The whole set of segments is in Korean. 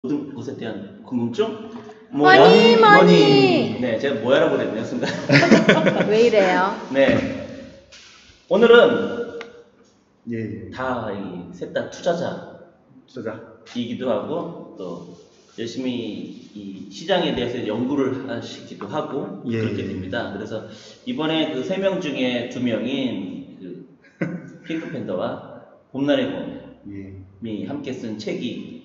모든 것에 대한 궁금증? 뭐니. 네, 제가 뭐야라고 그랬네요, 순간. 왜 이래요? 네. 오늘은 예. 다 셋 다 투자자이기도 하고 또 열심히 이 시장에 대해서 연구를 하시기도 하고 그렇게 됩니다. 그래서 이번에 그 3명 중에 2명인 그 핑크팬더와 봄날의 곰이 함께 쓴 책이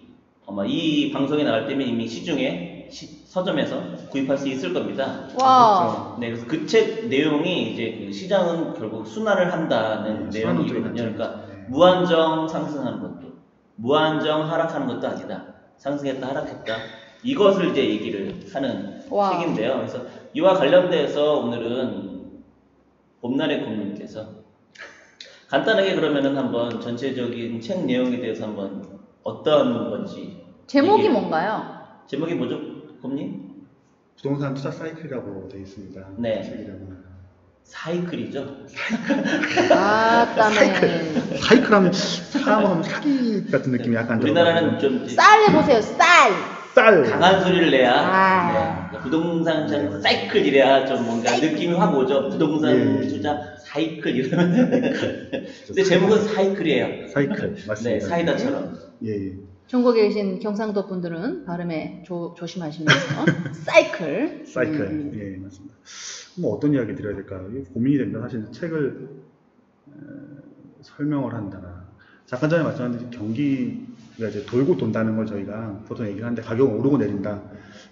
아마 이 방송에 나갈 때면 이미 시중에 서점에서 구입할 수 있을 겁니다. 와. 네, 그래서 그 책 내용이 이제 그 시장은 결국 순환을 한다는 내용이거든요. 그러니까 무한정 상승하는 것도, 무한정 하락하는 것도 아니다. 상승했다, 하락했다. 이것을 이제 얘기를 하는 책인데요. 그래서 이와 관련돼서 오늘은 봄날의 곰님께서 간단하게 그러면은 한번 전체적인 책 내용에 대해서 한번 어떤 건지. 제목이 뭔가요? 제목이 뭐죠, 곰님? 부동산 투자 사이클이라고 되어 있습니다. 네. 책이라고는. 사이클이죠? 아, 땀에. 사이클 하면 사람하면 사기 같은 느낌이 약간 우리나라는 좀 쌀 해보세요, 쌀! 강한 소리를 내야 네. 부동산 사이클 이래야 좀 뭔가 느낌이 확 오죠. 부동산 투자 사이클 이러면. 근데 제목은 사이클이에요. 사이클 맞습니다. 네, 사이다처럼. 예. 전국에 계신 경상도 분들은 발음에 조심하시면서 사이클. 예, 맞습니다. 뭐 어떤 이야기 드려야 될까요? 고민이 됩니다. 사실 책을 설명을 한다. 잠깐 전에 말씀하신 경기가 이제 돌고 돈다는 걸 저희가 보통 얘기를 하는데 가격이 오르고 내린다.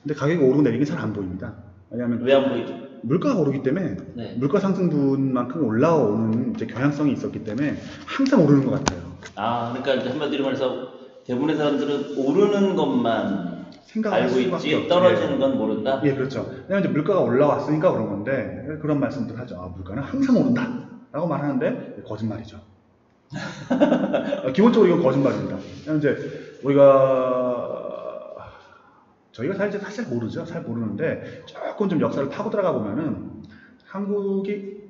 근데 가격이 오르고 내리는 게 잘 안 보입니다. 왜냐하면 왜 안 보이죠? 물가가 오르기 때문에 물가 상승분만큼 올라오는 이제 경향성이 있었기 때문에 항상 오르는 것 같아요. 아, 그러니까 이제 한마디로 말해서 대부분의 사람들은 오르는 것만 알고 있지 떨어지는 건 모른다? 예, 그렇죠. 왜냐하면 이제 물가가 올라왔으니까 그런 건데 그런 말씀들 하죠. 아, 물가는 항상 오른다 라고 말하는데 거짓말이죠. 기본적으로 이건 거짓말입니다. 왜냐면 이제 저희가 사실 모르죠. 잘 모르는데 조금 좀 역사를 파고 들어가 보면은 한국은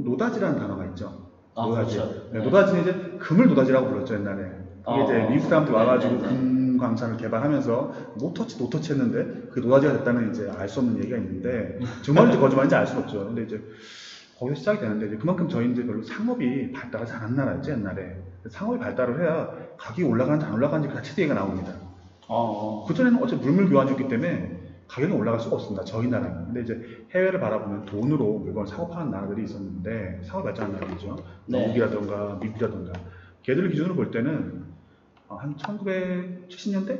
노다지라는 단어가 있죠. 노다지. 그렇죠. 네, 노다지는 이제 금을 노다지라고 불렀죠, 옛날에. 그게 이제 미국 사람들이 와가지고 금 광산을 개발하면서 노터치 했는데 그게 노다지가 됐다는 이제 알 수 없는 얘기가 있는데 정말인지 거짓말인지 알 수 없죠. 근데 이제 거기서 시작이 되는데 이제 그만큼 저희 이제 별로 상업이 발달하지 않은 나라였죠, 옛날에. 상업이 발달을 해야 가격이 올라가는지 안 올라가는지 그 자체 얘기가 나옵니다. 그전에는 어차피 물물 교환이었기 때문에 가격이 올라갈 수가 없습니다. 저희 나라는. 근데 이제 해외를 바라보면 돈으로 물건을 사고 파는 나라들이 있었는데 상업이 발전한 나라들이죠. 영국이라던가 미국이라던가 걔들을 기준으로 볼 때는 한 1970년대?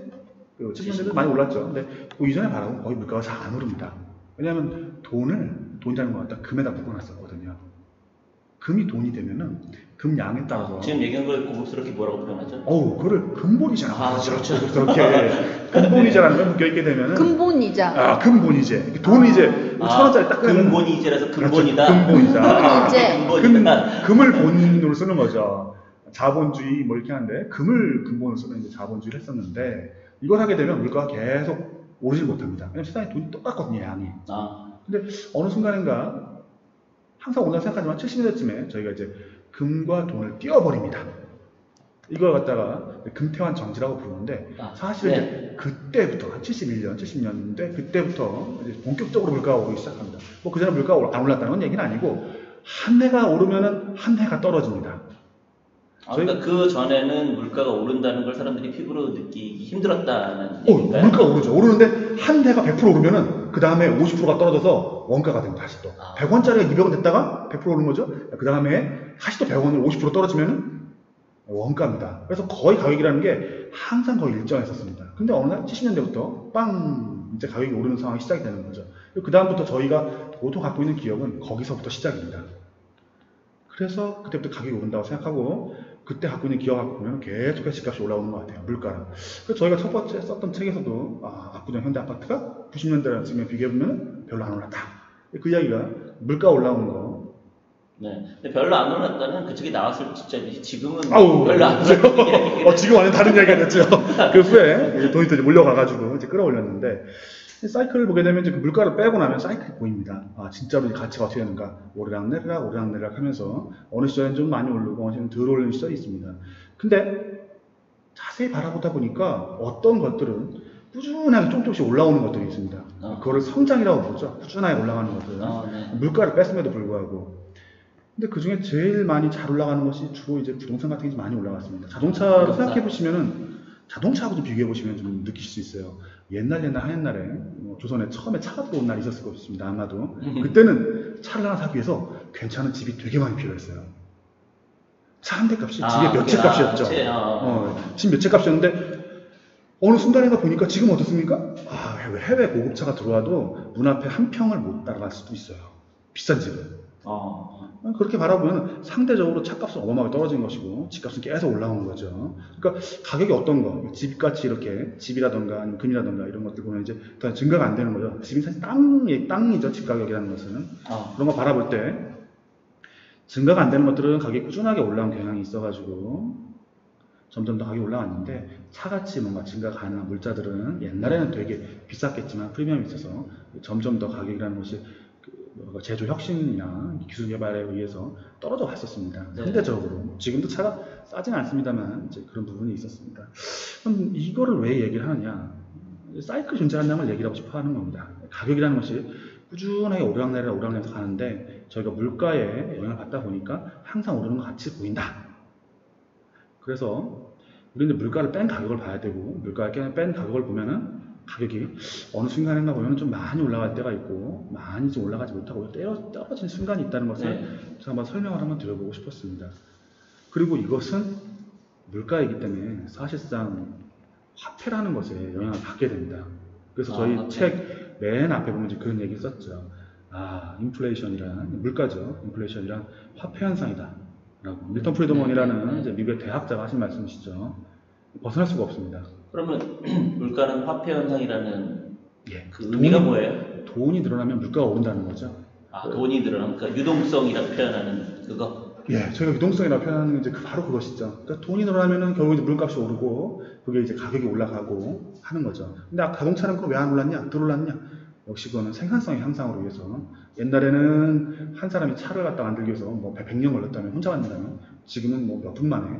70년대도 많이 올랐죠. 근데 그 이전에 바라보면 거의 물가가 잘 안 오릅니다. 왜냐하면 돈이라는 거 갖다 금에다 묶어놨었거든요. 금이 돈이 되면은 금 양에 따라서 지금 얘기한 걸 고급스럽게 뭐라고 표현하죠? 그거를 근본이자라고 그렇죠. 그렇게 근본이자라는 걸 묶여있게 되면은 근본이자. 근본이제. 돈이 이제 1,000원짜리 딱 근본이제라서 근본이다. 근본이자. 금을 본으로 쓰는 거죠. 자본주의 뭐 이렇게 하는데 금을 근본으로 쓰는 이제 자본주의를 했었는데 이걸 하게 되면 물가가 계속 오르지 못합니다. 왜냐면 세상에 돈이 똑같거든요, 양이. 근데 어느 순간인가 항상 오늘 생각하지만 70년대쯤에 저희가 이제 금과 돈을 띄워버립니다. 이걸 갖다가 금태환 정지라고 부르는데 사실은 이제 그때부터 한 71년, 70년대 그때부터 이제 본격적으로 물가가 오르기 시작합니다. 뭐 그전에 물가가 안 올랐다는 건 얘기는 아니고 한 해가 오르면은 한 해가 떨어집니다. 그러니까 그 전에는 물가가 오른다는 걸 사람들이 피부로 느끼기 힘들었다는 얘기인가요? 물가가 오르죠. 오르는데 한 해가 100% 오르면은 그 다음에 50%가 떨어져서 원가가 됩니다. 다시 또 100원짜리가 200원 됐다가 100% 오른 거죠. 그 다음에 다시 또 100원으로 50% 떨어지면은 원가입니다. 그래서 거의 가격이라는 게 항상 거의 일정했었습니다. 근데 어느 날 70년대부터 빵 이제 가격이 오르는 상황이 시작이 되는 거죠. 그 다음부터 저희가 보통 갖고 있는 기억은 거기서부터 시작입니다. 그래서 그때부터 가격이 오른다고 생각하고 그때 갖고 있는 기억 갖고 보면 계속해서 집값이 올라오는 것 같아요. 물가는. 그래서 저희가 첫 번째 썼던 책에서도 압구정 현대아파트가 90년대랑 비교해보면 별로 안 올랐다. 그 이야기가 물가 올라오는 거. 네. 근데 별로 안 올랐다는 그 책이 나왔을 시점이 지금은 별로 안 올랐다. 지금 완전 다른 이야기가 됐죠. 그 후에 이제 돈이 또 몰려가가지고 이제 끌어올렸는데 사이클을 보게 되면 이제 그 물가를 빼고 나면 사이클이 보입니다. 진짜로 가치가 어떻게 되는가. 오르락내리락 하면서 어느 시절엔 좀 많이 오르고 어느 시절엔 덜 오르는 시절이 있습니다. 근데 자세히 바라보다 보니까 어떤 것들은 꾸준하게 조금씩 올라오는 것들이 있습니다. 그거를 성장이라고 부르죠. 꾸준하게 올라가는 것들. 네. 물가를 뺐음에도 불구하고. 근데 그 중에 제일 많이 잘 올라가는 것이 주로 이제 부동산 같은 게 많이 올라갔습니다. 자동차로 생각해 보시면은, 자동차하고 좀 비교해 보시면 좀 느끼실 수 있어요. 옛날 한옛날에 조선에 처음에 차가 들어온 날이 있었을 것입니다. 아마도. 그때는 차를 하나 사기 위해서 괜찮은 집이 되게 많이 필요했어요. 차 한 대 값이 집의 몇 채 값이었죠. 집 몇 채 값이었는데 어느 순간인가 보니까 지금 어떻습니까? 해외 고급차가 들어와도 문 앞에 한 평을 못 따라갈 수도 있어요. 비싼 집은. 그렇게 바라보면 상대적으로 차값은 어마어마하게 떨어진 것이고 집값은 계속 올라오는 거죠. 그러니까 가격이 어떤 거, 집같이 이렇게 집이라던가 아니면 금이라던가 이런 것들 보면 이제 더 증가가 안 되는 거죠. 집이 사실 땅이죠. 집 가격이라는 것은. 그런 거 바라볼 때 증가가 안 되는 것들은 가격이 꾸준하게 올라온 경향이 있어가지고 점점 더 가격이 올라왔는데, 차같이 뭔가 증가 가능한 물자들은 옛날에는 되게 비쌌겠지만 프리미엄이 있어서 점점 더 가격이라는 것이 제조 혁신이나 기술 개발에 의해서 떨어져 왔었습니다. 상대적으로. 지금도 차가 싸진 않습니다만 이제 그런 부분이 있었습니다. 그럼 이거를 왜 얘기를 하느냐? 사이클 존재한다는 걸 얘기하고 싶어 하는 겁니다. 가격이라는 것이 꾸준하게 오르락내리락 가는데 저희가 물가에 영향을 받다 보니까 항상 오르는 것 같이 보인다. 그래서 우리는 물가를 뺀 가격을 봐야 되고, 물가를 뺀 가격을 보면은 가격이 어느 순간인가 보면 좀 많이 올라갈 때가 있고 많이 좀 올라가지 못하고 떨어지는 순간이 있다는 것을 제가 한번 설명을 한번 드려보고 싶었습니다. 그리고 이것은 물가이기 때문에 사실상 화폐라는 것에 영향을 받게 됩니다. 그래서 저희 책 맨 앞에 보면 이제 그런 얘기 썼죠. 인플레이션이란 물가죠. 인플레이션이란 화폐 현상이다 라고. 밀턴 프리드먼이라는 이제 미국의 대학자가 하신 말씀이시죠. 벗어날 수가 없습니다. 그러면 물가는 화폐 현상이라는 그 의미가 뭐예요? 돈이 늘어나면 물가가 오른다는 거죠. 돈이 늘어나면, 그러니까 유동성이라고 표현하는 그거? 저희가 유동성이라고 표현하는 게 이제 바로 그것이죠. 그러니까 돈이 늘어나면은 결국 이제 물값이 오르고 그게 이제 가격이 올라가고 하는 거죠. 근데 자동차는 그거 왜 안 올랐냐? 덜 올랐냐? 역시 그거는 생산성의 향상으로 위해서. 옛날에는 한 사람이 차를 갖다 만들기 위해서 뭐 100년 걸렸다면, 혼자 만든다면, 지금은 뭐 몇 분 만에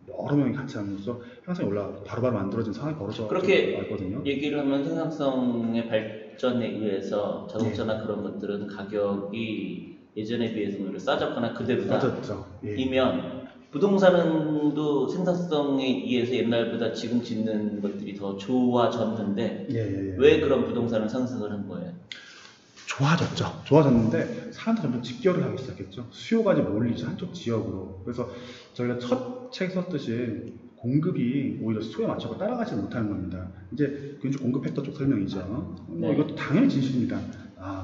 여러 명이 같이 하면서 향상이 올라가고 바로바로 만들어진 상황이 벌어져 그렇게 왔거든요. 얘기를 하면 생산성의 발전에 의해서 자동차나 그런 것들은 가격이 예전에 비해서 오히려 싸졌거나 그대로다. 싸졌죠. 이면 부동산도 생산성에 의해서 옛날보다 지금 짓는 것들이 더 좋아졌는데 왜 그런 부동산은 상승을 한 거예요? 좋아졌죠. 좋아졌는데 사람들이 점점 집결을 하기 시작했죠. 수요가 이제 몰리죠. 한쪽 지역으로. 그래서 저희가 첫 책 썼듯이 공급이 오히려 수요에 맞춰서 따라가지 못하는 겁니다. 이제 그게 공급 팩터 쪽 설명이죠. 이것도 당연히 진실입니다.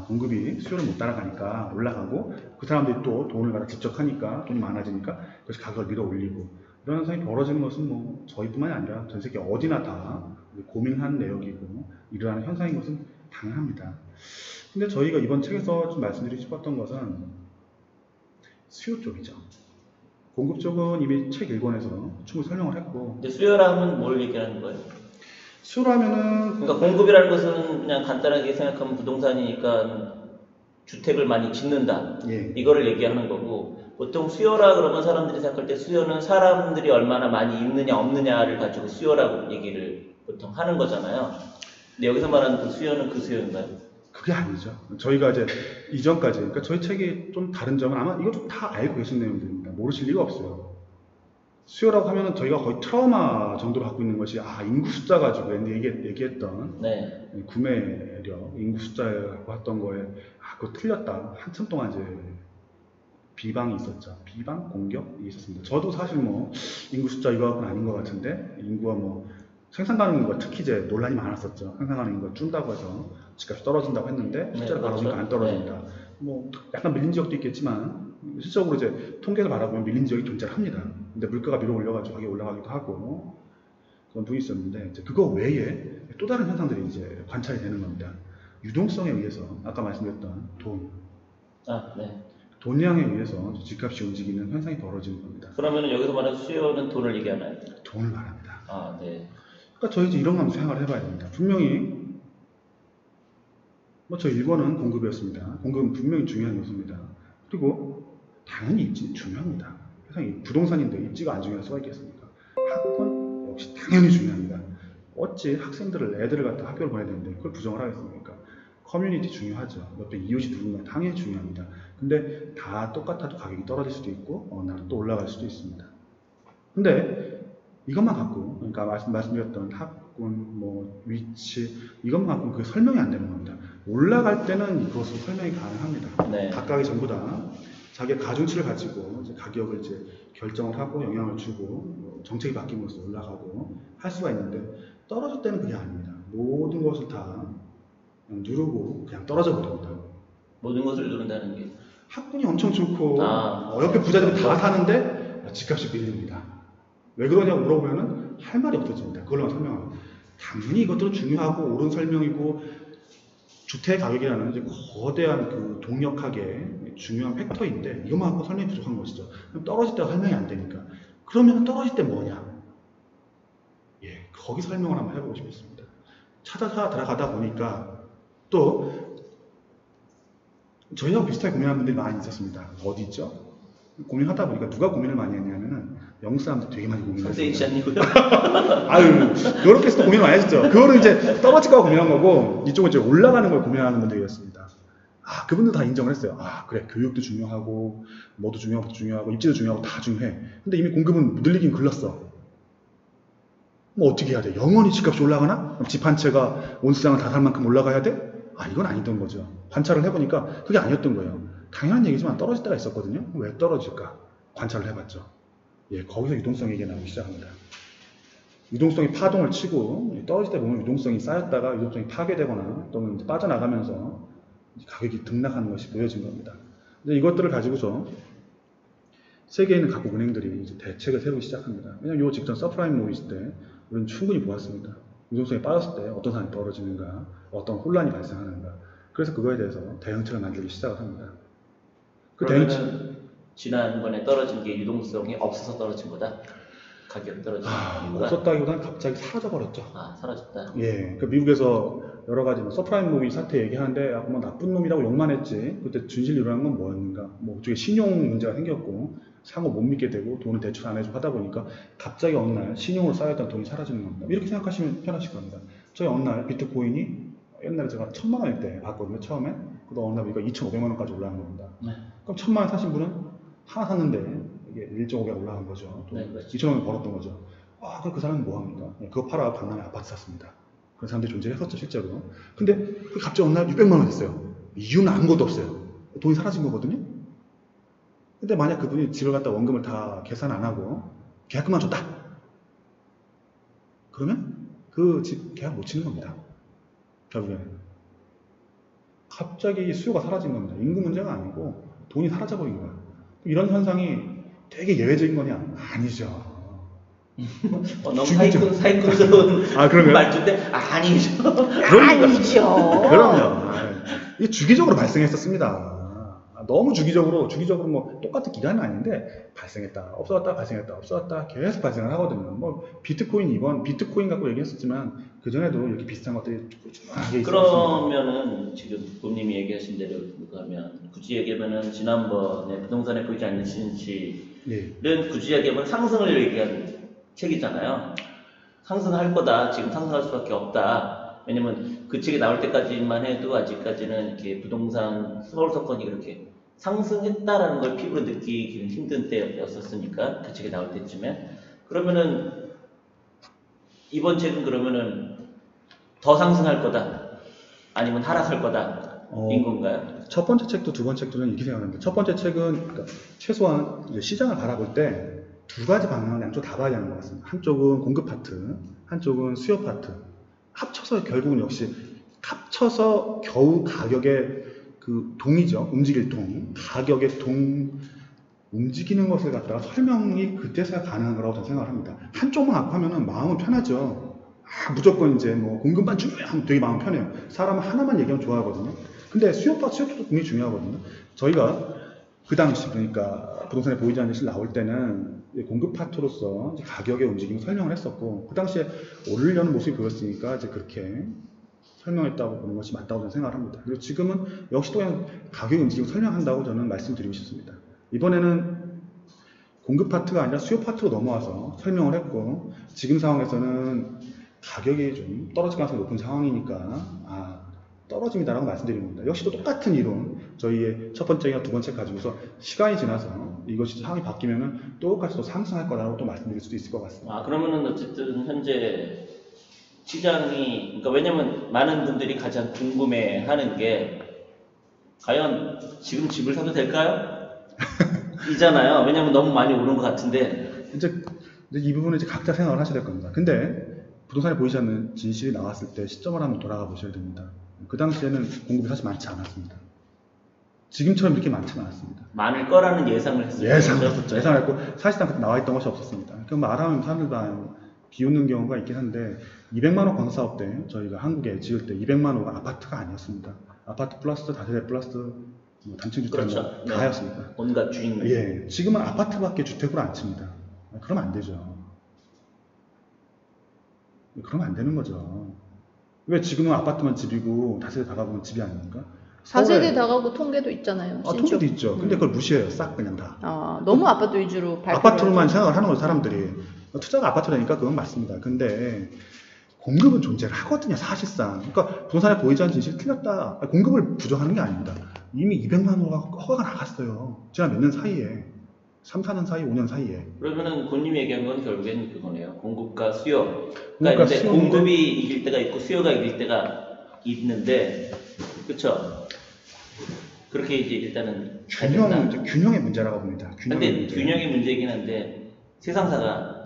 공급이 수요를 못 따라가니까 올라가고, 그 사람들이 또 돈을 갖다 직접 하니까 돈이 많아지니까 그것이 가격을 밀어 올리고, 이런 현상이 벌어지는 것은 뭐 저희뿐만이 아니라 전 세계 어디나 다 고민한 내역이고 일어나는 현상인 것은 당연합니다. 근데 저희가 이번 책에서 좀 말씀드리고 싶었던 것은 수요 쪽이죠. 공급 쪽은 이미 책 1권에서 충분히 설명을 했고. 근데 수요라면 뭘 얘기하는 거예요? 수요라면은, 그러니까 공급이라는 것은 그냥 간단하게 생각하면 부동산이니까 주택을 많이 짓는다, 이거를 얘기하는 거고, 보통 수요라 그러면 사람들이 생각할 때 수요는 사람들이 얼마나 많이 있느냐 없느냐를 가지고 수요라고 얘기를 보통 하는 거잖아요. 근데 여기서 말하는 그 수요는 그 수요인가요? 그게 아니죠. 저희가 이제 이전까지, 그러니까 저희 책이 좀 다른 점은 아마 이것도 다 알고 계신 내용들입니다. 모르실 리가 없어요. 수요라고 하면은 저희가 거의 트라우마 정도로 갖고 있는 것이, 인구 숫자 가지고 얘기했던 구매력, 인구 숫자에 갖고 했던 거에 그거 틀렸다. 한참 동안 이제 비방이 있었죠. 비방? 공격이 있었습니다. 저도 사실 뭐 인구 숫자 이거 갖고는 아닌 것 같은데, 인구가 뭐 생산 가능 인구가 특히 이제 논란이 많았었죠. 생산 가능 인구가 준다고 해서 집값이 떨어진다고 했는데 숫자를 바라보니까 안 떨어진다. 뭐 약간 밀린 지역도 있겠지만 실적으로 이제 통계를 바라보면 밀린 지역이 존재를 합니다. 근데 물가가 밀어 올려가지고 가격이 올라가기도 하고 그런 부분이 있었는데, 이제 그거 외에 또 다른 현상들이 이제 관찰이 되는 겁니다. 유동성에 의해서 아까 말씀드렸던 돈, 돈량에 의해서 집값이 움직이는 현상이 벌어지는 겁니다. 그러면 여기서 말하는 수요는 돈을 얘기하나요? 돈을 말합니다. 그러니까 저희 이제 이런 거 한번 생각을 해봐야 됩니다. 분명히 저희 1권은 공급이었습니다. 공급은 분명히 중요한 요소입니다. 그리고 당연히 입지는 중요합니다. 세상에 부동산인데 입지가 안 중요할 수가 있겠습니까? 학군, 역시 당연히 중요합니다. 어찌 애들을 갖다 학교를 보내야 되는데 그걸 부정을 하겠습니까? 커뮤니티 중요하죠. 옆에 이웃이 누군가 당연히 중요합니다. 근데 다 똑같아도 가격이 떨어질 수도 있고 어느 날은 또 올라갈 수도 있습니다. 근데 이것만 갖고, 그러니까 말씀드렸던 학군, 뭐 위치 이것만 갖고 그게 설명이 안 되는 겁니다. 올라갈 때는 그것으로 설명이 가능합니다. 네. 각각이 전부 다 자기의 가중치를 가지고 이제 가격을 이제 결정을 하고 영향을 주고 뭐 정책이 바뀜으로써 올라가고 할 수가 있는데 떨어질 때는 그게 아닙니다. 모든 것을 다 그냥 누르고 그냥 떨어져 버립니다. 모든 것을 누른다는 게 학군이 엄청 좋고 아, 옆에 부자들은 다 사는데 집값이 밀립니다. 왜 그러냐고 물어보면은 할 말이 없어집니다. 그걸로만 설명합니다. 당연히 이것들은 중요하고 옳은 설명이고 주택 가격이라는 이제 거대한 그 동력학의 중요한 팩터인데 이것만 갖고 설명이 부족한 것이죠. 그럼 떨어질 때가 설명이 안 되니까. 그러면 떨어질 때 뭐냐? 예, 거기 설명을 한번 해보고 싶습니다. 찾아서 들어가다 보니까 또 저희하고 비슷하게 고민하는 분들이 많이 있었습니다. 어디 있죠? 고민하다 보니까 누가 고민을 많이 했냐면은 영국 사람들 되게 많이 고민했어요. 선생님이고요. 아유, 요렇게 해서 고민을 많이 하셨죠. 그거는 이제 떨어질까 고민한 거고 이쪽은 이제 올라가는 걸 고민하는 분들이었습니다. 아, 그분들 다 인정을 했어요. 아, 그래, 교육도 중요하고 뭐도 중요하고 입지도 중요하고 다 중요해. 근데 이미 공급은 늘리긴 글렀어. 뭐 어떻게 해야 돼? 영원히 집값이 올라가나? 그럼 집 한 채가 온 시장을 다 살 만큼 올라가야 돼? 아, 이건 아니던 거죠. 관찰을 해보니까 그게 아니었던 거예요. 당연한 얘기지만 떨어질 때가 있었거든요. 왜 떨어질까? 관찰을 해봤죠. 예, 거기서 유동성 얘기가 나오기 시작합니다. 유동성이 파동을 치고 떨어질 때 보면 유동성이 쌓였다가 유동성이 파괴되거나 또는 이제 빠져나가면서 가격이 등락하는 것이 보여진 겁니다. 이제 이것들을 가지고서 세계에 있는 각국 은행들이 이제 대책을 세우기 시작합니다. 왜냐하면 요 직전 서프라임 롤이 있을 때 우리는 충분히 보았습니다. 유동성이 빠졌을 때 어떤 상황이 떨어지는가, 어떤 혼란이 발생하는가. 그래서 그거에 대해서 대응책을 만들기 시작을 합니다. 그 그러면은 지난번에 떨어진 게 유동성이 없어서 떨어진 거다? 가격 떨어진 이유가? 없었다기보다는 갑자기 사라져버렸죠. 아, 사라졌다. 예, 그 미국에서 여러 가지 서프라임 놈이 사태 얘기하는데 뭐 나쁜 놈이라고 욕만 했지 그때 진실 일어난 건 뭐였는가? 뭐 그쪽에 신용 문제가 생겼고 상호 못 믿게 되고 돈을 대출 안 해주고 하다 보니까 갑자기 어느 날 신용으로 쌓였던 돈이 사라지는 겁니다. 이렇게 생각하시면 편하실 겁니다. 저희 어느 날 비트코인이 옛날에 제가 1000만 원일 때 봤거든요. 처음에. 그러다 어느 날 우리가 2,500만 원까지 올라간 겁니다. 네. 그럼 1000만 원 사신 분은 하나 샀는데 이게 1.5배 올라간 거죠. 네, 그렇죠. 2,000원 벌었던 거죠. 아, 그럼 그 사람은 뭐 합니까? 그거 팔아 강남에 아파트 샀습니다. 그런 사람들이 존재했었죠, 실제로. 근데 그 갑자기 어느 날 600만 원 됐어요. 이유는 아무것도 없어요. 돈이 사라진 거거든요. 근데 만약 그분이 집을 갖다 원금을 다 계산 안 하고 계약금만 줬다. 그러면 그 집 계약 못 치는 겁니다. 결국에는. 갑자기 수요가 사라진 겁니다. 임금 문제가 아니고 돈이 사라져버린 거예요. 이런 현상이 되게 예외적인 거냐? 아니죠. 너무 사기꾼스러운 말투인데 아니죠. 아니죠. 그럼요. 이게 주기적으로 발생했었습니다. 너무 주기적으로 뭐 똑같은 기간은 아닌데 발생했다, 없어졌다, 발생했다, 없어졌다 계속 발생을 하거든요. 뭐 비트코인 갖고 얘기했었지만 그 전에도 이렇게 비슷한 것들이 꾸준하게 있었습니다. 그러면은 지금 부님이 얘기하신 대로 하면 굳이 얘기하면은 지난번에 부동산에 보이지 않는 진실은 굳이 얘기하면 상승을 얘기한 책이잖아요. 상승할 거다. 지금 상승할 수밖에 없다. 왜냐면 그 책이 나올 때까지만 해도 아직까지는 이렇게 부동산 서울 서건이 그렇게 상승했다라는 걸 피부로 느끼기는 힘든 때였었으니까 그 책이 나올 때쯤에 그러면은 이번 책은 그러면은 더 상승할 거다 아니면 하락할 거다 인 건가요? 첫 번째 책도 두 번째 책도 이렇게 생각합니다. 첫 번째 책은 그러니까 최소한 이제 시장을 바라볼 때 두 가지 방향을 양쪽 다 봐야 되는 것 같습니다. 한쪽은 공급 파트, 한쪽은 수요 파트. 합쳐서 결국은 역시 합쳐서 겨우 가격의 그 동이죠. 움직일 동. 가격의 동 움직이는 것을 갖다가 설명이 그때서야 가능한 거라고 저는 생각을 합니다. 한쪽만 갖고 하면은 마음은 편하죠. 무조건 이제 뭐 공급만 중요하면 되게 마음 편해요. 사람은 하나만 얘기하면 좋아하거든요. 근데 수요 파트도 굉장히 중요하거든요. 저희가 그 당시 그러니까 부동산에 보이지 않는 실 나올 때는 공급 파트로서 이제 가격의 움직임을 설명을 했었고 그 당시에 오르려는 모습이 보였으니까 이제 그렇게 설명했다고 보는 것이 맞다고 저는 생각을 합니다. 그리고 지금은 역시 또 그냥 가격의 움직임을 설명한다고 저는 말씀드리고 싶습니다. 이번에는 공급 파트가 아니라 수요 파트로 넘어와서 설명을 했고, 지금 상황에서는 가격이 좀 떨어질 가능성이 높은 상황이니까 떨어집니다라고 말씀드린 겁니다. 역시 또 똑같은 이론, 저희의 첫 번째나 두 번째 가지고서 시간이 지나서 이것이 상황이 바뀌면은 똑같이 또 상승할 거라고 또 말씀드릴 수도 있을 것 같습니다. 그러면은 어쨌든 현재 시장이, 그러니까 왜냐면 많은 분들이 가장 궁금해하는 게 과연 지금 집을 사도 될까요? 이잖아요. 왜냐면 너무 많이 오른 것 같은데. 이제 이 부분은 이제 각자 생각을 하셔야 될 겁니다. 근데 부동산에 보이지 않는 진실이 나왔을 때 시점을 한번 돌아가 보셔야 됩니다. 그 당시에는 공급이 사실 많지 않았습니다. 지금처럼 이렇게 많지 않았습니다. 많을 거라는 예상을 했었죠. 예상을 했고 사실상 그때 나와 있던 것이 없었습니다. 그럼 말하면 사람들도 비웃는 경우가 있긴 한데 200만 호 건사업 때 저희가 한국에 지을 때 200만 호가 아파트가 아니었습니다. 아파트 플러스 다세대 플러스 단층 주택 그렇죠. 다 하였습니다. 온갖 주인. 예, 지금은 아파트밖에 주택으로 안 칩니다. 그러면 안 되죠. 그러면 안 되는 거죠. 왜 지금은 아파트만 집이고 다세대 다가구는 집이 아닙니까? 4세대 다가구 통계도 있잖아요. 통계도 있죠. 근데 그걸 무시해요. 싹 그냥 다. 너무 아파트 위주로 아파트로만 생각을 하는 거예요, 사람들이. 투자가 아파트라니까 그건 맞습니다. 근데 공급은 존재를 하거든요, 사실상. 그러니까 부동산에 보이지 않는 진실이 틀렸다. 공급을 부정하는 게 아닙니다. 이미 200만 호가 허가가 나갔어요. 지난 몇 년 사이에. 3, 4년 사이, 5년 사이에. 그러면은 본인이 얘기한 건 결국엔 그거네요. 공급과 수요. 그러니까 공급이 이길 때가 있고 수요가 이길 때가 있는데, 그렇죠? 그렇게 이제 일단은 균형의 문제라고 봅니다. 근데 균형의 문제이긴 한데 세상사가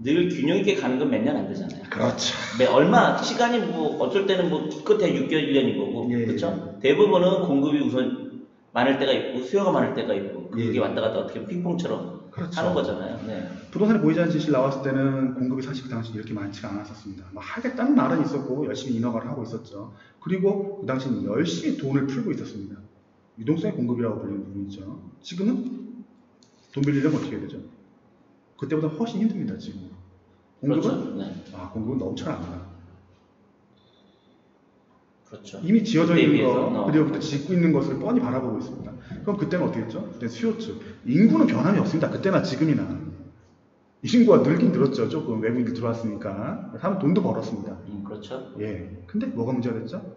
늘 균형 있게 가는 건 몇 년 안 되잖아요. 그렇죠. 얼마 시간이 어쩔 때는 끝에 6개월 1년인 거고, 그렇죠? 대부분은 공급이 우선 많을 때가 있고 수요가 많을 때가 있고 그게 왔다 갔다 어떻게 핑퐁처럼 하는 거잖아요. 네. 부동산에 보이지 않는 진실 나왔을 때는 공급이 사실 그 당시 이렇게 많지가 않았었습니다. 하겠다는 말은 있었고 열심히 인허가를 하고 있었죠. 그리고 그 당시는 열심히 돈을 풀고 있었습니다. 유동성의 공급이라고 불리는 부분이죠. 지금은 돈 빌리려면 어떻게 해야 되죠? 그때보다 훨씬 힘듭니다. 지금 공급은 그렇죠. 네. 공급은 넘쳐납니다. 그렇죠. 이미 지어져 있는 거 그리고 그때 짓고 있는 것을 뻔히 바라보고 있습니다. 그럼 그때는 어떻게 했죠? 그때 수요층 인구는 변함이 없습니다. 그때나 지금이나 인구가 늘긴 늘었죠. 조금 외국인들 들어왔으니까 사람 돈도 벌었습니다. 그렇죠. 예. 근데 뭐가 문제가 됐죠?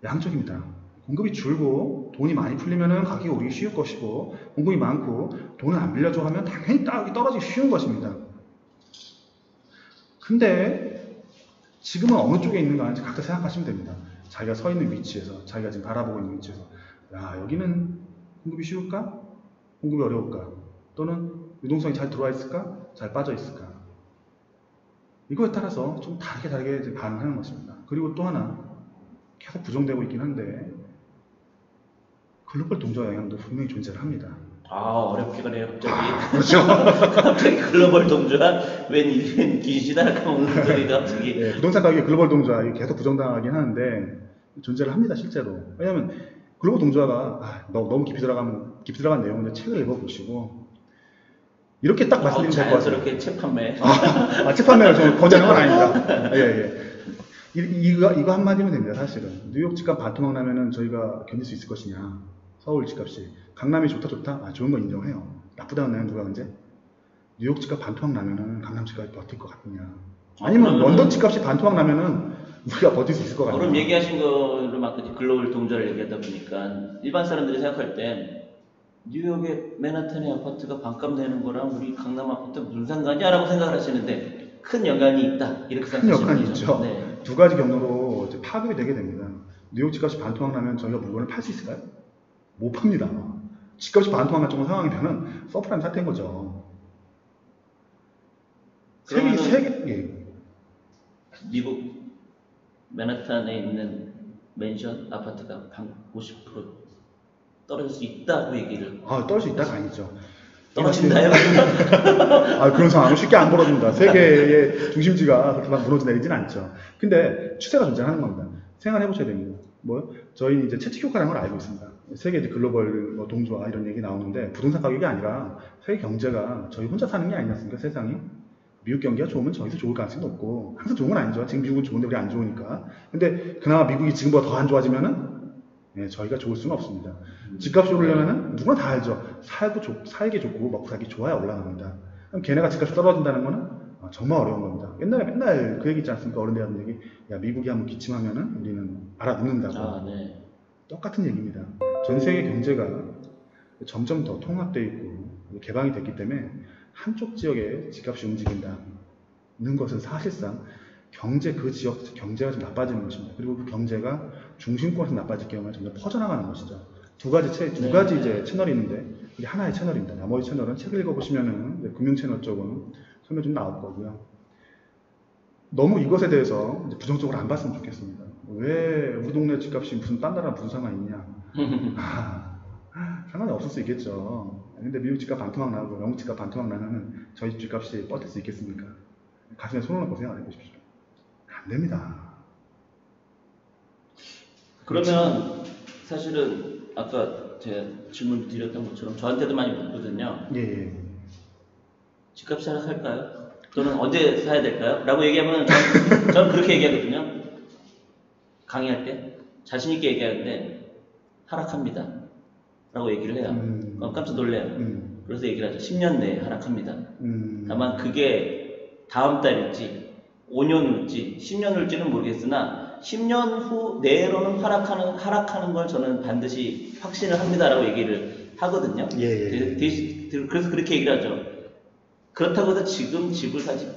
양쪽입니다. 공급이 줄고 돈이 많이 풀리면은 가격이 오르기 쉬울 것이고 공급이 많고 돈을 안 빌려줘 하면 당연히 가격이 떨어지기 쉬운 것입니다. 근데 지금은 어느 쪽에 있는가 각자 생각하시면 됩니다. 자기가 서 있는 위치에서 자기가 지금 바라보고 있는 위치에서 여기는 공급이 쉬울까? 공급이 어려울까? 또는 유동성이 잘 들어와 있을까? 잘 빠져 있을까? 이거에 따라서 좀 다르게 반응하는 것입니다. 그리고 또 하나 계속 부정되고 있긴 한데 글로벌 동조화 영향도 분명히 존재를 합니다. 어렵게 가네요, 갑자기. 그렇죠. 갑자기 글로벌 동조화? 웬 기시다랄까 오는 소리가 갑자기. 네, 부동산 가격의 글로벌 동조화 계속 부정당하긴 하는데 존재를 합니다, 실제로. 왜냐하면 글로벌 동조화가 너무 깊이 들어간 내용은 책을 읽어보시고 이렇게 딱 말씀드리면 될 것 같아요. 자연스럽게 책 판매. 책 판매를 좀 권장하는 건 아닙니다. 예. 이거 한마디면 됩니다, 사실은. 뉴욕 집값 반토막 나면은 저희가 견딜 수 있을 것이냐. 서울 집값이. 강남이 좋다? 좋은 거 인정해요. 나쁘다는 나요, 누가 언제? 뉴욕 집값 반토막 나면은 강남 집값이 버틸 것 같느냐. 아니면 런던 집값이 반토막 나면은 우리가 버틸 수 있을 것 같느냐. 그럼 얘기하신 거로 막 글로벌 동조를 얘기하다 보니까 일반 사람들이 생각할 땐 뉴욕의 맨하탄의 아파트가 반값 내는 거랑 우리 강남 아파트 무슨 상관이야? 라고 생각을 하시는데 큰 연관이 있다. 이렇게 생각하시는 거죠. 큰 연관이 있죠. 네. 두 가지 경로로 이제 파급이 되게 됩니다. 뉴욕 집값이 반토막 나면 저희가 물건을 팔 수 있을까요? 못 팝니다. 집값이 반토막 날 정도 상황이 되면 서프라임 사태인 거죠. 미국 맨하탄에 있는 맨션 아파트가 50% 떨어질 수 있다고 얘기를. 떨어질 수 있다가 아니죠. 떨어진다요? 그런 상황은 쉽게 안 벌어집니다. 세계의 중심지가 그렇게 막 무너져 내리진 않죠. 근데 추세가 존재하는 겁니다. 생각해보셔야 됩니다. 저희는 이제 채찍 효과라는 걸 알고 있습니다. 세계 글로벌 동조화 이런 얘기 나오는데 부동산 가격이 아니라 세계 경제가 저희 혼자 사는 게 아니지 않습니까? 세상이. 미국 경기가 좋으면 저희도 좋을 가능성이 높고 항상 좋은 건 아니죠. 지금 미국은 좋은데 우리 안 좋으니까. 근데 그나마 미국이 지금보다 더 안 좋아지면은 예, 저희가 좋을 수는 없습니다. 집값이 오르려면은 누구나 다 알죠. 살기 좋고 먹고 살기 좋아야 올라갑니다. 그럼 걔네가 집값이 떨어진다는 거는 정말 어려운 겁니다. 옛날에 맨날 그 얘기 있지 않습니까? 어른들이 하는 얘기. 야, 미국이 한번 기침하면은 우리는 알아듣는다고. 네. 똑같은 얘기입니다. 전 세계 경제가 점점 더 통합되어 있고 개방이 됐기 때문에 한쪽 지역에 집값이 움직인다는 것은 사실상 그 지역 경제가 좀 나빠지는 것입니다. 그리고 그 경제가 중심권에서 나빠질 경우에 점점 퍼져나가는 것이죠. 두 가지 이제 채널이 있는데 이게 하나의 채널입니다. 나머지 채널은 책을 읽어보시면은 금융 채널 쪽은 설명 좀 나올 거고요. 너무 이것에 대해서 이제 부정적으로 안 봤으면 좋겠습니다. 왜 우리 동네 집값이 무슨 딴 나라랑 무슨 상관이 있냐? 상관이 없을 수 있겠죠. 근데 미국 집값 반토막 나고 영국 집값 반토막 나면은 저희 집값이 버틸 수 있겠습니까? 가슴에 손을 얹고 생각 안 해보십시오. 안 됩니다. 그러면 사실은 아까 제가 질문 드렸던 것처럼 저한테도 많이 묻거든요. 예. 집값이 하락할까요? 또는 언제 사야 될까요? 라고 얘기하면 저는 그렇게 얘기하거든요. 강의할 때 자신 있게 얘기하는데 하락합니다. 라고 얘기를 해요. 그럼 깜짝 놀래요. 그래서 얘기를 하죠. 10년 내에 하락합니다. 다만 그게 다음 달일지 5년 후일지 10년 후일지는 모르겠으나 10년 후 내로는 하락하는 걸 저는 반드시 확신을 합니다라고 얘기를 하거든요. 예. 그래서 그렇게 얘기를 하죠. 그렇다고 해서 지금 집을 사지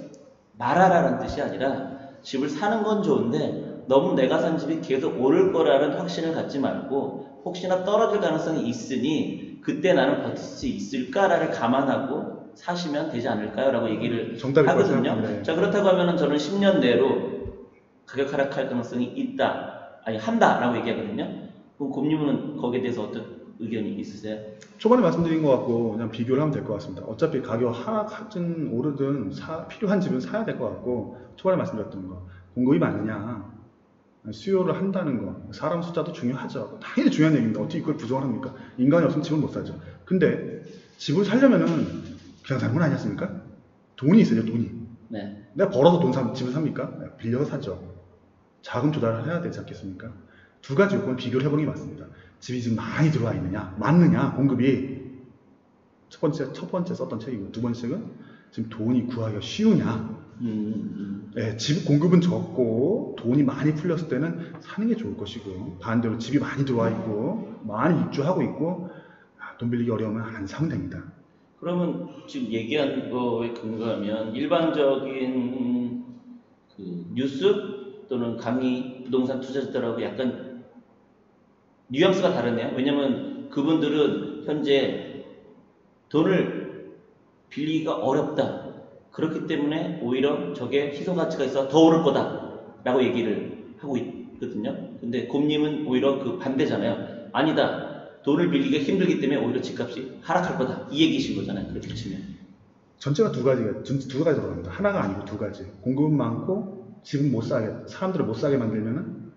말아라는 뜻이 아니라 집을 사는 건 좋은데 너무 내가 산 집이 계속 오를 거라는 확신을 갖지 말고 혹시나 떨어질 가능성이 있으니 그때 나는 버틸 수 있을까를 감안하고 사시면 되지 않을까요? 라고 얘기를 하거든요. 네. 자, 그렇다고 하면 저는 10년 내로 가격 하락할 가능성이 있다, 한다 라고 얘기하거든요. 그럼 곰님은 거기에 대해서 어떤 의견이 있으세요? 초반에 말씀드린 것 같고 그냥 비교를 하면 될 것 같습니다. 어차피 가격 하락하든 오르든 필요한 집은 사야 될 것 같고 초반에 말씀드렸던 거 공급이 많으냐 수요를 한다는 거 사람 숫자도 중요하죠. 당연히 중요한 얘기입니다. 어떻게 그걸 부정을 합니까? 인간이 없으면 집을 못 사죠. 근데 집을 살려면은 그냥 사는 건 아니었습니까? 돈이 있어요. 돈이. 네. 내가 벌어서 집을 삽니까? 빌려서 사죠. 자금 조달을 해야 되지 않겠습니까? 두 가지 요건 비교를 해보는 게 맞습니다. 집이 지금 많이 들어와 있느냐, 많느냐, 공급이 첫 번째 썼던 책이고 두 번째 책은 지금 돈이 구하기가 쉬우냐. 네, 집 공급은 적고 돈이 많이 풀렸을 때는 사는 게 좋을 것이고 반대로 집이 많이 들어와 있고 많이 입주하고 있고 돈 빌리기 어려우면 안 사면 됩니다. 그러면 지금 얘기한 거에 근거하면 일반적인 그 뉴스 또는 강의 부동산 투자자들하고 약간 뉘앙스가 다르네요. 왜냐면 그분들은 현재 돈을 빌리기가 어렵다. 그렇기 때문에 오히려 저게 희소 가치가 있어 더 오를 거다 라고 얘기를 하고 있거든요. 근데 곰님은 오히려 그 반대잖아요. 아니다. 돈을 빌리기가 힘들기 때문에 오히려 집값이 하락할 거다. 이 얘기신 거잖아요. 그렇게 치면. 전체가 두 가지 들어갑니다. 하나가 아니고 두 가지. 공급은 많고 집은 못 사게, 사람들을 못 사게 만들면은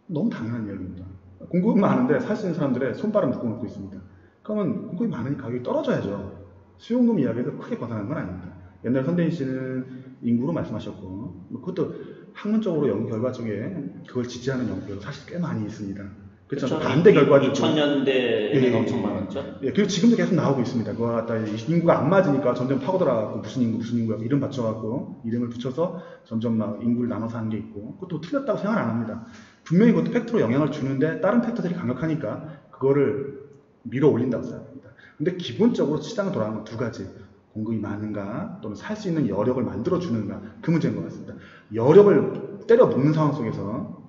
너무 당연한 이야기입니다. 공급은 많은데 살 수 있는 사람들의 손발을 묶어놓고 있습니다. 그러면 공급이 많으니 가격이 떨어져야죠. 수요금 이야기에서 크게 벗어나는 건 아닙니다. 옛날 선대인 씨는 인구로 말씀하셨고 그것도 학문적으로 연구 결과 중에 그걸 지지하는 연구가 사실 꽤 많이 있습니다. 그렇죠. 반대 결과도 2000년대에 엄청 많았죠. 예, 그리고 지금도 계속 나오고 있습니다. 그거 갖다 인구가 안 맞으니까 점점 파고 들어가고 무슨 인구야 이름 받쳐갖고 이름을 붙여서 점점 막 인구를 나눠서 하는 게 있고 그것도 틀렸다고 생각 안 합니다. 분명히 그것도 팩트로 영향을 주는데 다른 팩터들이 강력하니까 그거를 밀어 올린다고 생각합니다. 근데 기본적으로 시장을 돌아가는 건 두 가지. 공급이 많은가 또는 살 수 있는 여력을 만들어 주는가 그 문제인 것 같습니다. 여력을 때려 묶는 상황 속에서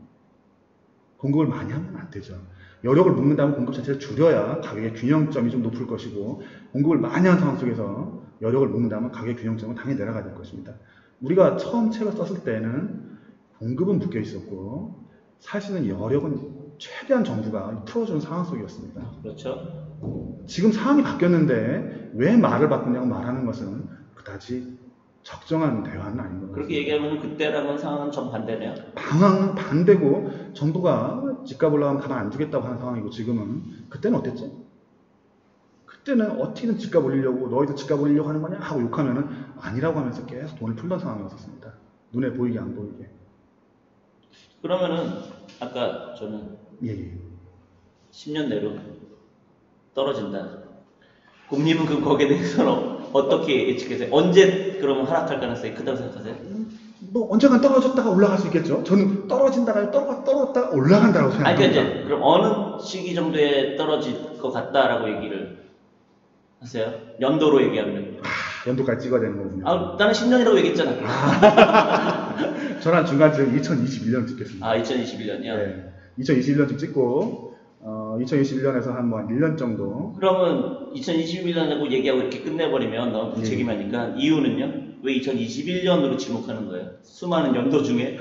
공급을 많이 하면 안 되죠. 여력을 묶는다면 공급 자체를 줄여야 가격의 균형점이 좀 높을 것이고 공급을 많이 하는 상황 속에서 여력을 묶는다면 가격의 균형점은 당연히 내려가야 될 것입니다. 우리가 처음 책을 썼을 때는 공급은 묶여 있었고 살 수 있는 여력은 최대한 정부가 풀어주는 상황 속이었습니다. 그렇죠. 지금 상황이 바뀌었는데 왜 말을 바꾸냐고 말하는 것은 그다지 적정한 대화는 아닌 것 같습니다. 그렇게 얘기하면 그때랑은 상황은 정반대네요. 방황은 반대고 정부가 집값 올라가면 가만 안 두겠다고 하는 상황이고 지금은 그때는 어땠죠? 그때는 어떻게든 집값 올리려고 너희도 집값 올리려고 하는 거냐 하고 욕하면은 아니라고 하면서 계속 돈을 풀던 상황이었습니다. 눈에 보이게 안 보이게. 그러면은 아까 저는 예. 10년 내로 떨어진다. 국님은 그럼 거기에 대해서는 어떻게 예측하세요? 언제 그러면 하락할 가능성이 크다고 생각하세요? 뭐 언젠간 떨어졌다가 올라갈 수 있겠죠. 저는 떨어진다가 떨어졌다가 올라간다고 아니, 생각합니다. 그러니까 이제 그럼 어느 시기 정도에 떨어질 것 같다라고 얘기를 하세요? 연도로 얘기하면. 연도까지 찍어야 되는 거군요. 아, 나는 10년이라고 얘기했잖아. 저는 한 중간쯤 2021년 찍겠습니다. 아, 2021년이요? 네. 2021년쯤 찍고 2021년에서 한 1년 정도. 그러면 2021년이라고 얘기하고 이렇게 끝내버리면 너무 무책임하니까 이유는요? 왜 2021년으로 지목하는 거예요? 수많은 연도 중에?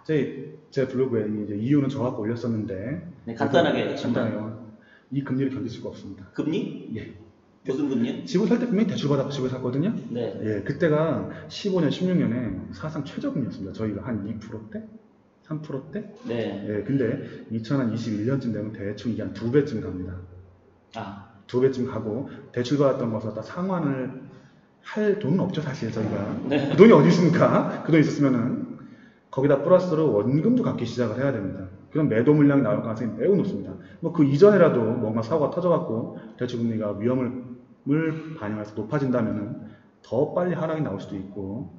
제 블로그에 이제 이유는 저하고 올렸었는데. 네, 간단하게. 간단해요. 이 금리를 견딜 수가 없습니다. 금리? 예. 무슨 금리요? 집을 살 때 분명히 대출받아 집을 샀거든요. 네. 예, 그때가 15년, 16년에 사상 최저금리였습니다. 저희가 한 2%대? 3%대? 네. 예, 근데 2021년쯤 되면 대충 이게 한 2배쯤 갑니다. 아, 2배쯤 가고 대출 받았던 것을 갖다 상환을 할 돈은 없죠, 사실 저희가. 네. 그 돈이 어디 있습니까? 그 돈이 있었으면은 거기다 플러스로 원금도 갚기 시작을 해야 됩니다. 그럼 매도 물량이 나올 가능성이 매우 높습니다. 뭐 그 이전에라도 뭔가 사고가 터져갖고 대출 금리가 위험을 반영해서 높아진다면은 더 빨리 하락이 나올 수도 있고,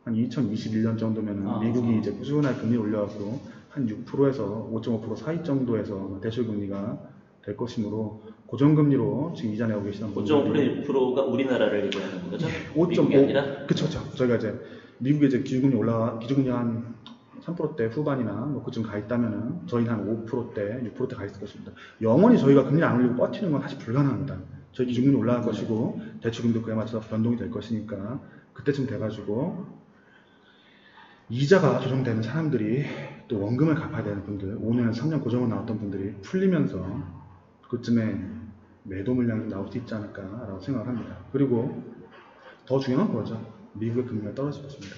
한 2021년 정도면은 미국이 이제 꾸준하게 금리 올려갖고 한 6%에서 5.5% 사이 정도에서 대출 금리가 될 것이므로 고정금리로 지금 이자 내고 계시는 분들이 5.5%가 우리나라를 얘기하는 거죠? 5.5 미국이 아니라? 그쵸. 저희가 이제 미국의 이제 기준금리 한 3%대 후반이나 뭐 그쯤 가 있다면은 저희는 한 5%대, 6%대 가 있을 것입니다. 영원히 저희가 금리 안 올리고 버티는 건 사실 불가능합니다. 저희 기준금리 올라갈 것이고 대출금리도 그에 맞춰서 변동이 될 것이니까 그때쯤 돼가지고 이자가 조정되는 사람들이 또 원금을 갚아야 되는 분들, 5년, 3년 고정을 나왔던 분들이 풀리면서 그쯤에 매도 물량이 나올 수 있지 않을까라고 생각을 합니다. 그리고 더 중요한 거죠. 미국의 금리가 떨어질 것입니다.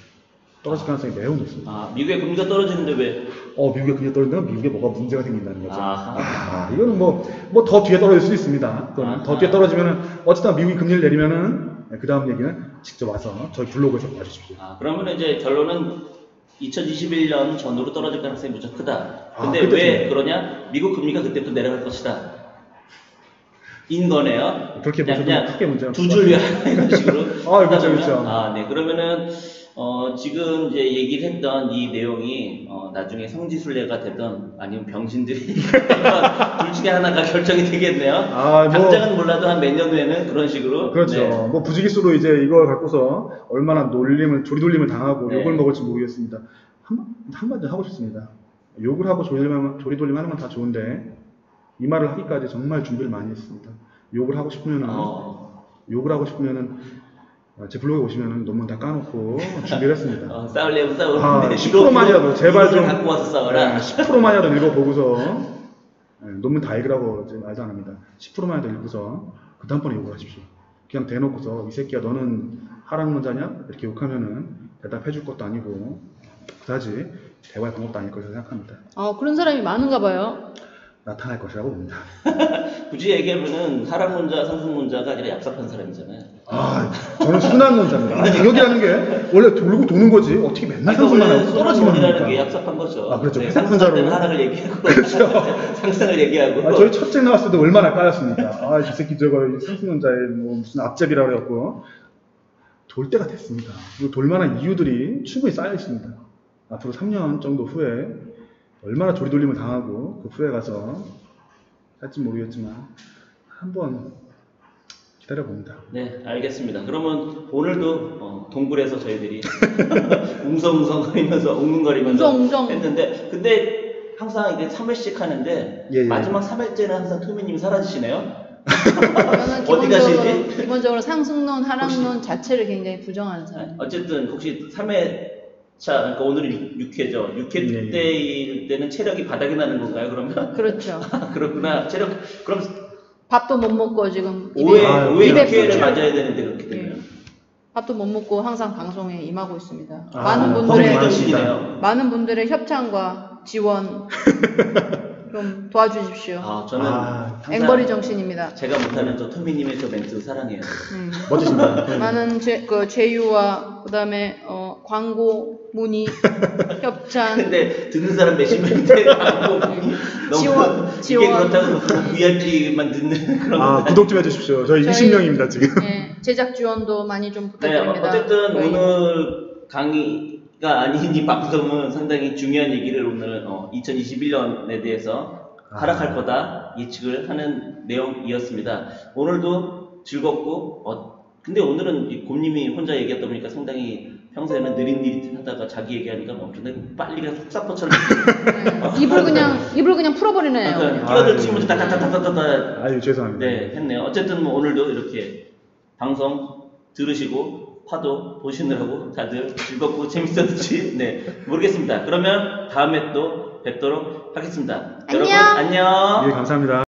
떨어질 가능성이 매우 높습니다. 아, 미국의 금리가 떨어지는데 왜? 미국의 금리가 떨어지면 미국에 뭐가 문제가 생긴다는 거죠. 아하. 이거는 뭐 더 뒤에 떨어질 수 있습니다. 더 뒤에 떨어지면은 어쨌든 미국이 금리를 내리면은 그 다음 얘기는 직접 와서 저희 블로그에서 봐주십시오. 아, 그러면 이제 결론은 2021년 전후로 떨어질 가능성이 무척 크다. 근데 그때쯤에. 왜 그러냐? 미국 금리가 그때부터 내려갈 것이다. 인 거네요. 그렇게 보셔도 크게 문제가 두 줄 위에 이런 식으로. 그렇죠, 그렇죠. 아, 네. 그러면은 지금 이제 얘기를 했던 이 내용이 나중에 성지순례가 되던 아니면 병신들이 둘 중에 하나가 결정이 되겠네요. 당장은 몰라도 한 몇 년 후에는 그런 식으로. 그렇죠. 네. 뭐 부지기수로 이제 이걸 갖고서 얼마나 조리돌림을 당하고 네. 욕을 먹을지 모르겠습니다. 한마디 하고 싶습니다. 욕을 하고 조리돌림 하는 건 다 좋은데 이 말을 하기까지 정말 준비를 많이 했습니다. 욕을 하고 싶으면은 제 블로그에 오시면은 논문 다 까놓고 준비를 했습니다. 싸우려면 싸우는데 10%만이라도 제발 좀 갖고 와서 싸워라. 10%만이라도 읽어보고서 논문 다 읽으라고 지금 말도 안 합니다. 10%만이라도 읽고서 그 다음번에 욕을 하십시오. 그냥 대놓고서 이 새끼야 너는 하락론자냐? 이렇게 욕하면은 대답해 줄 것도 아니고 그다지 대화의 방법도 아닐 것이라고 생각합니다. 그런 사람이 많은가 봐요. 나타날 것이라고 봅니다. 굳이 얘기하면은 하락론자, 상승론자가 아니라 얍삽한 사람이잖아요. 저는 순한 논자입니다. 능력이라는 게 원래 돌고 도는 거지 어떻게 맨날 상승만 하고 떨어지면 합니까? 게 얍삽한 거죠. 그렇죠. 네, 상승할 때는 하락을 얘기하고 그렇죠. 상승을 얘기하고. 저희 첫 책 나왔을 때 얼마나 까였습니까? 이 새끼 저거 상승론자의 뭐 무슨 앞잡이라고 그래갖고 돌 때가 됐습니다. 그리고 돌만한 이유들이 충분히 쌓여 있습니다. 앞으로 3년 정도 후에 얼마나 조리돌림을 당하고 그 후에 가서 할지 모르겠지만 한번 기다려봅니다. 네, 알겠습니다. 그러면 오늘도 동굴에서 저희들이 웅성웅성거리면서 웅성거리면서 했는데 근데 항상 이게 3회씩 하는데 마지막 3회째는 항상 토미님이 사라지시네요. 어디 가시지? 기본적으로 상승론, 하락론 자체를 굉장히 부정하는 사람. 어쨌든 혹시 3회 그러니까 오늘은 6회죠. 6회 때일 때는 체력이 바닥이 나는 건가요, 그러면? 그렇죠. 그렇구나. 그럼 밥도 못 먹고 지금 5회 6회를 맞아야 되는데 그렇게 되면. 밥도 못 먹고 항상 방송에 임하고 있습니다. 많은 분들의 협찬과 지원 좀 도와주십시오. 저는 아, 항상 앵벌이 정신입니다. 제가 못하는 저 토미님의 저 멘트 사랑해요. 멋지십니다. 많은 제휴와 그다음에 광고 문의 협찬 근데 듣는 사람 몇십 명인데 너무 지원. 이게 그렇다고 VIP만 듣는 그런 아, 건 구독 좀 해주십시오. 저희 20명입니다, 지금. 네, 제작 지원도 많이 좀 네, 부탁드립니다. 어쨌든 저희 오늘 강의가 아닌 이 방송은 상당히 중요한 얘기를 오늘 2021년에 대해서 하락할 거다 예측을 하는 내용이었습니다. 오늘도 즐겁고 근데 오늘은 이 곰님이 혼자 얘기하다 보니까 상당히 평소에는 느릿느릿하다가 자기 얘기하니까 엄청나게 빨리 그냥 속사포처럼 입을 그냥 풀어버리네요. 끼어들치면서 따따따따따따 아유, 죄송합니다. 네, 했네요. 어쨌든 뭐 오늘도 이렇게 방송 들으시고 파도 보시느라고 다들 즐겁고 재밌었는지 모르겠습니다. 그러면 다음에 또 뵙도록 하겠습니다. 안녕. 여러분 안녕. 예, 감사합니다.